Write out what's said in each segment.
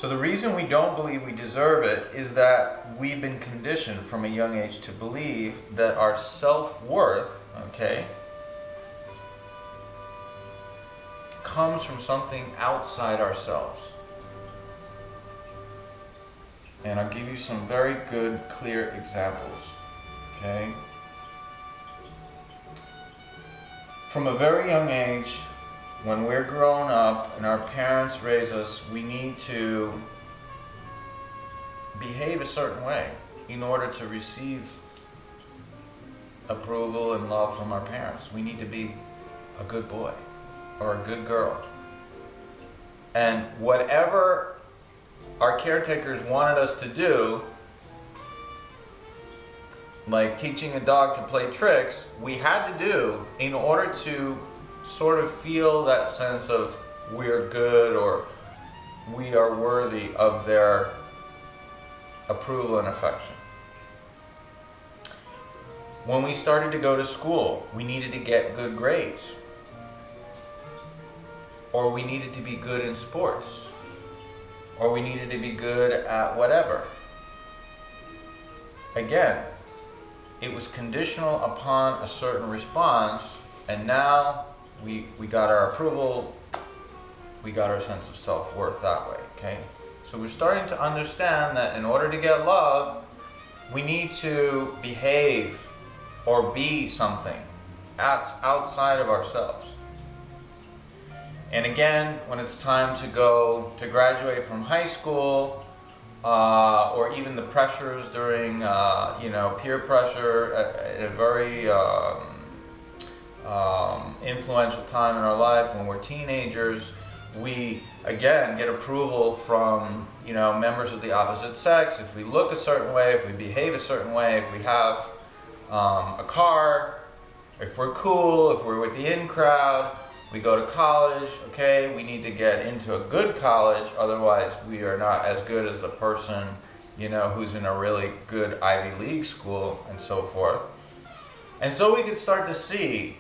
So the reason we don't believe we deserve it is that we've been conditioned from a young age to believe that our self-worth, okay, comes from something outside ourselves. And I'll give you some very good, clear examples, okay? From a very young age, when we're grown up and our parents raise us, we need to behave a certain way in order to receive approval and love from our parents. We need to be a good boy or a good girl. And whatever our caretakers wanted us to do, like teaching a dog to play tricks, we had to do in order to sort of feel that sense of we're good or we are worthy of their approval and affection. When we started to go to school, we needed to get good grades, or we needed to be good in sports, or we needed to be good at whatever. Again, it was conditional upon a certain response, and now we got our approval, we got our sense of self-worth that way, okay? So we're starting to understand that in order to get love, we need to behave or be something outside of ourselves. And again, when it's time to go to graduate from high school, or even the pressures during, peer pressure at a very influential time in our life when we're teenagers, we again get approval from members of the opposite sex. If we look a certain way, if we behave a certain way, if we have a car, if we're cool, if we're with the in crowd. We go to college, okay, we need to get into a good college, otherwise we are not as good as the person, who's in a really good Ivy League school and so forth. And so we can start to see,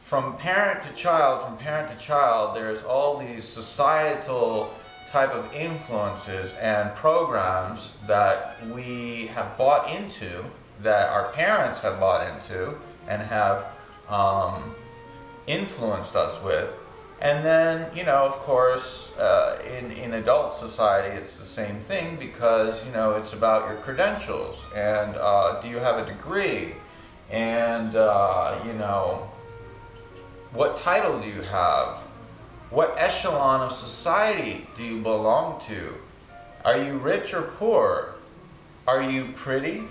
from parent to child, there's all these societal type of influences and programs that we have bought into, that our parents have bought into and have influenced us with. And then, of course, in adult society, it's the same thing because, it's about your credentials and do you have a degree? And, what title do you have? What echelon of society do you belong to? Are you rich or poor? Are you pretty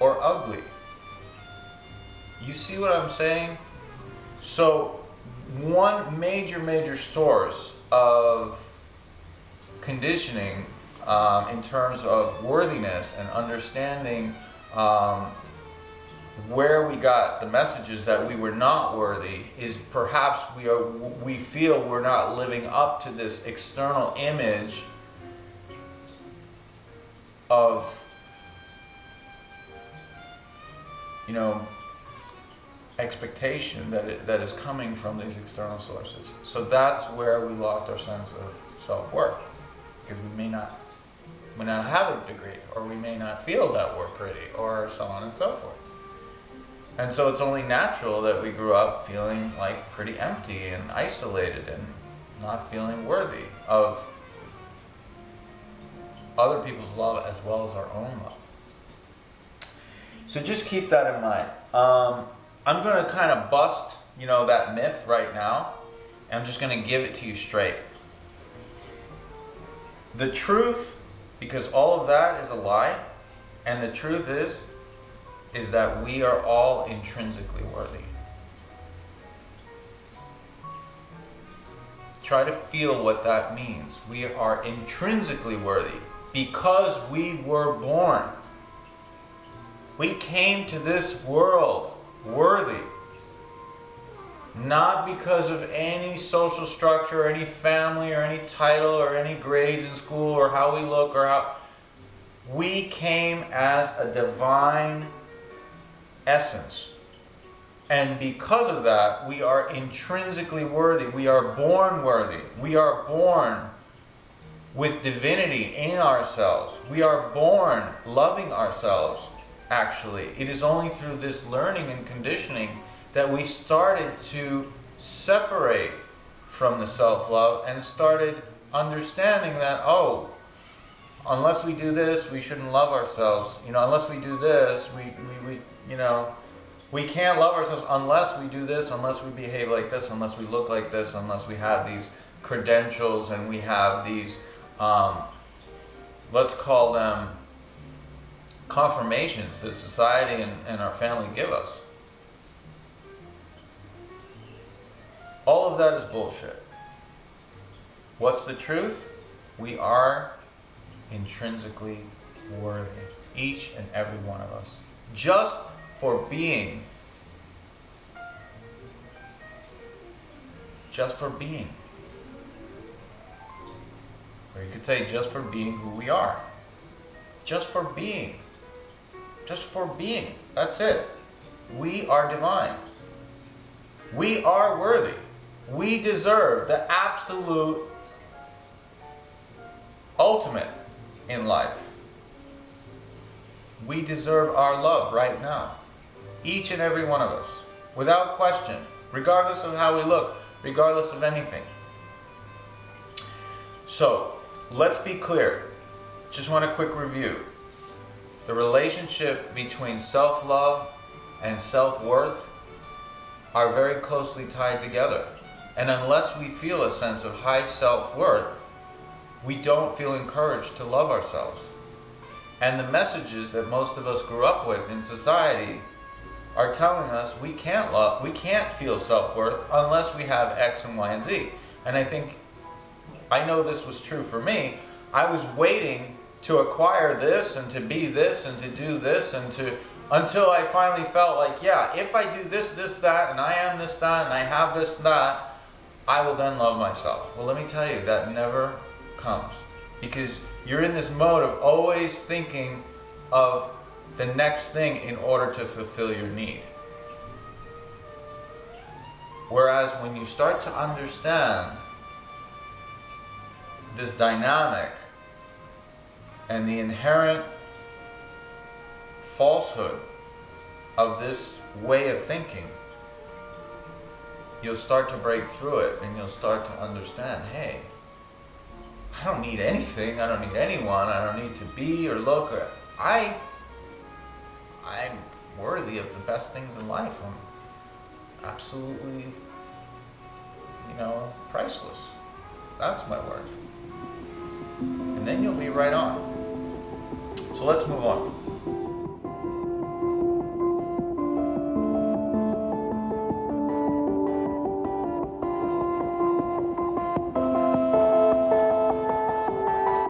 or ugly? You see what I'm saying? So one major source of conditioning in terms of worthiness and understanding where we got the messages that we were not worthy is perhaps we feel we're not living up to this external image of expectation that is coming from these external sources. So that's where we lost our sense of self-worth, because we may not have a degree, or we may not feel that we're pretty, or so on and so forth. And so it's only natural that we grew up feeling like pretty empty and isolated and not feeling worthy of other people's love as well as our own love. So just keep that in mind. I'm going to kind of bust, that myth right now. And I'm just going to give it to you straight. The truth, because all of that is a lie, and the truth is that we are all intrinsically worthy. Try to feel what that means. We are intrinsically worthy because we were born. We came to this world worthy. Not because of any social structure, or any family, or any title, or any grades in school, or how we look, or how... We came as a divine essence. And because of that, we are intrinsically worthy. We are born worthy. We are born with divinity in ourselves. We are born loving ourselves, actually. It is only through this learning and conditioning that we started to separate from the self-love and started understanding that, oh, unless we do this, we shouldn't love ourselves. Unless we do this, we can't love ourselves unless we do this, unless we behave like this, unless we look like this, unless we have these credentials and we have these, let's call them confirmations that society and our family give us. All of that is bullshit. What's the truth? We are intrinsically worthy, each and every one of us, just for being. Just for being. Or you could say just for being who we are. Just for being. Just for being. That's it. We are divine. We are worthy. We deserve the absolute ultimate in life. We deserve our love right now. Each and every one of us. Without question. Regardless of how we look. Regardless of anything. So, let's be clear. Just want a quick review. The relationship between self-love and self-worth are very closely tied together. And unless we feel a sense of high self-worth, we don't feel encouraged to love ourselves. And the messages that most of us grew up with in society are telling us we can't feel self-worth unless we have X and Y and Z. And I know this was true for me. I was waiting to acquire this and to be this and to do this until I finally felt like, yeah, if I do this, that, and I am this, that, and I have this, that, I will then love myself. Well, let me tell you, that never comes. Because you're in this mode of always thinking of the next thing in order to fulfill your need. Whereas when you start to understand this dynamic and the inherent falsehood of this way of thinking, you'll start to break through it and you'll start to understand, hey, I don't need anything, I don't need anyone, I don't need to be or look, I'm worthy of the best things in life. I'm absolutely, priceless. That's my worth. And then you'll be right on. So let's move on.